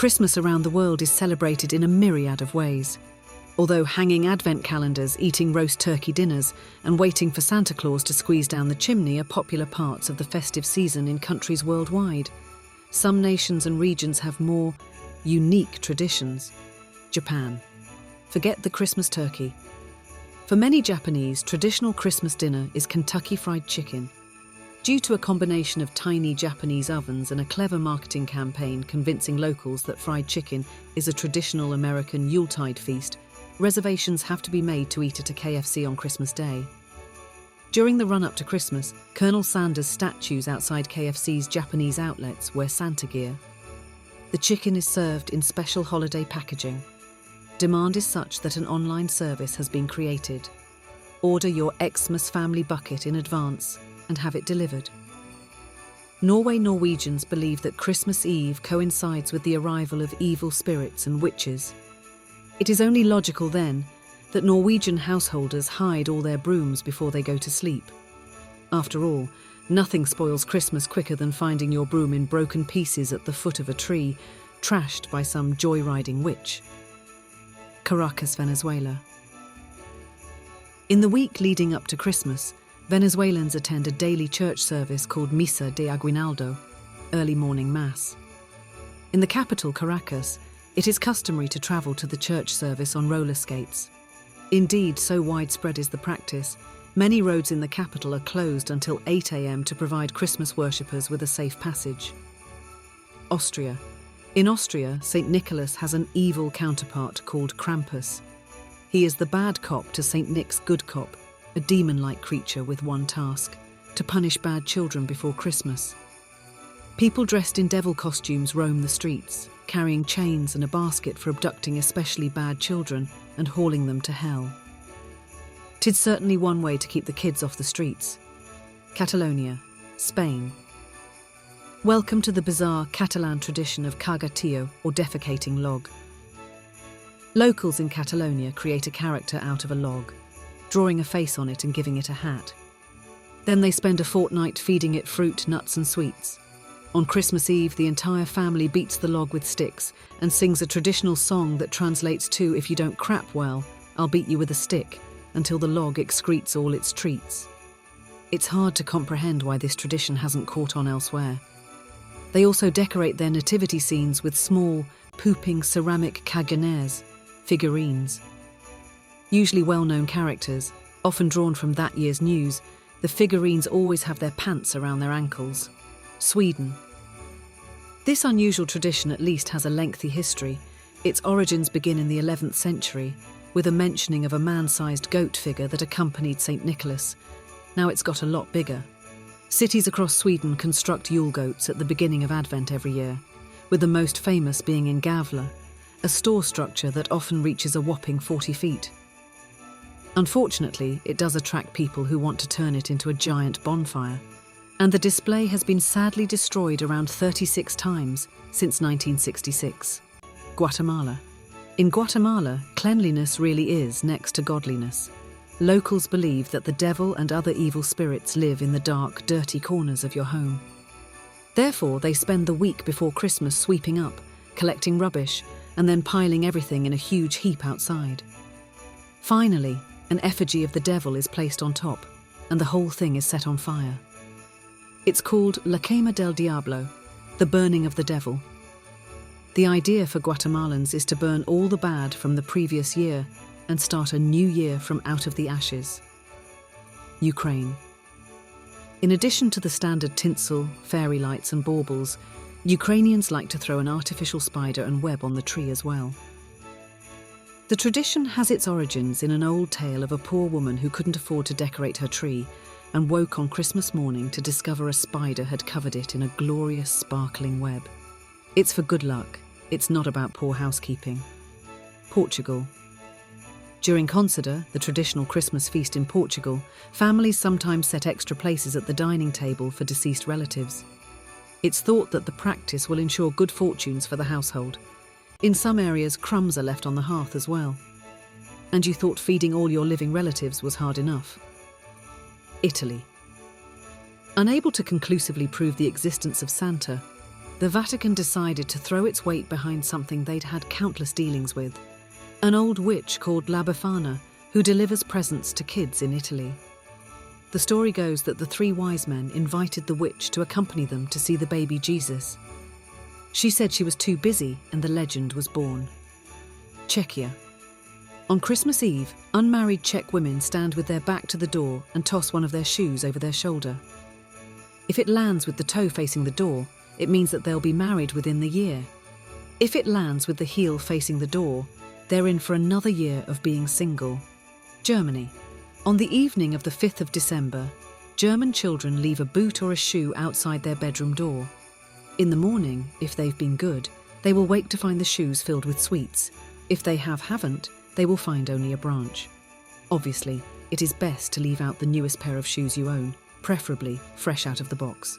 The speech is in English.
Christmas around the world is celebrated in a myriad of ways. Although hanging advent calendars, eating roast turkey dinners, and waiting for Santa Claus to squeeze down the chimney are popular parts of the festive season in countries worldwide, some nations and regions have more unique traditions. Japan. Forget the Christmas turkey. For many Japanese, traditional Christmas dinner is Kentucky Fried Chicken. Due to a combination of tiny Japanese ovens and a clever marketing campaign convincing locals that fried chicken is a traditional American Yuletide feast, reservations have to be made to eat at a KFC on Christmas Day. During the run-up to Christmas, Colonel Sanders statues outside KFC's Japanese outlets wear Santa gear. The chicken is served in special holiday packaging. Demand is such that an online service has been created. Order your Xmas family bucket in advance and have it delivered. Norwegians believe that Christmas Eve coincides with the arrival of evil spirits and witches. It is only logical, then, that Norwegian householders hide all their brooms before they go to sleep. After all, nothing spoils Christmas quicker than finding your broom in broken pieces at the foot of a tree, trashed by some joyriding witch. Caracas, Venezuela. In the week leading up to Christmas, Venezuelans attend a daily church service called Misa de Aguinaldo, early morning mass. In the capital, Caracas, it is customary to travel to the church service on roller skates. Indeed, so widespread is the practice, many roads in the capital are closed until 8 a.m. to provide Christmas worshippers with a safe passage. Austria. In Austria, St. Nicholas has an evil counterpart called Krampus. He is the bad cop to St. Nick's good cop, a demon-like creature with one task: to punish bad children before Christmas. People dressed in devil costumes roam the streets, carrying chains and a basket for abducting especially bad children and hauling them to hell. 'Tis certainly one way to keep the kids off the streets. Catalonia, Spain. Welcome to the bizarre Catalan tradition of cagatillo, or defecating log. Locals in Catalonia create a character out of a log, drawing a face on it and giving it a hat. Then they spend a fortnight feeding it fruit, nuts and sweets. On Christmas Eve, the entire family beats the log with sticks and sings a traditional song that translates to, "If you don't crap well, I'll beat you with a stick," until the log excretes all its treats. It's hard to comprehend why this tradition hasn't caught on elsewhere. They also decorate their nativity scenes with small, pooping ceramic caganeres, figurines. Usually well-known characters, often drawn from that year's news, the figurines always have their pants around their ankles. Sweden. This unusual tradition at least has a lengthy history. Its origins begin in the 11th century, with a mentioning of a man-sized goat figure that accompanied St. Nicholas. Now it's got a lot bigger. Cities across Sweden construct Yule goats at the beginning of Advent every year, with the most famous being in Gavle, a store structure that often reaches a whopping 40 feet. Unfortunately, it does attract people who want to turn it into a giant bonfire, and the display has been sadly destroyed around 36 times since 1966. Guatemala. In Guatemala, cleanliness really is next to godliness. Locals believe that the devil and other evil spirits live in the dark, dirty corners of your home. Therefore, they spend the week before Christmas sweeping up, collecting rubbish, and then piling everything in a huge heap outside. Finally, an effigy of the devil is placed on top, and the whole thing is set on fire. It's called La Quema del Diablo, the burning of the devil. The idea for Guatemalans is to burn all the bad from the previous year and start a new year from out of the ashes. Ukraine. In addition to the standard tinsel, fairy lights and baubles, Ukrainians like to throw an artificial spider and web on the tree as well. The tradition has its origins in an old tale of a poor woman who couldn't afford to decorate her tree and woke on Christmas morning to discover a spider had covered it in a glorious, sparkling web. It's for good luck. It's not about poor housekeeping. Portugal. During Concerta, the traditional Christmas feast in Portugal, families sometimes set extra places at the dining table for deceased relatives. It's thought that the practice will ensure good fortunes for the household. In some areas, crumbs are left on the hearth as well. And you thought feeding all your living relatives was hard enough. Italy. Unable to conclusively prove the existence of Santa, the Vatican decided to throw its weight behind something they'd had countless dealings with: an old witch called La Befana, who delivers presents to kids in Italy. The story goes that the three wise men invited the witch to accompany them to see the baby Jesus. She said she was too busy, and the legend was born. Czechia. On Christmas Eve, unmarried Czech women stand with their back to the door and toss one of their shoes over their shoulder. If it lands with the toe facing the door, it means that they'll be married within the year. If it lands with the heel facing the door, they're in for another year of being single. Germany. On the evening of the 5th of December, German children leave a boot or a shoe outside their bedroom door. In the morning, if they've been good, they will wake to find the shoes filled with sweets. If they haven't, they will find only a branch. Obviously, it is best to leave out the newest pair of shoes you own, preferably fresh out of the box.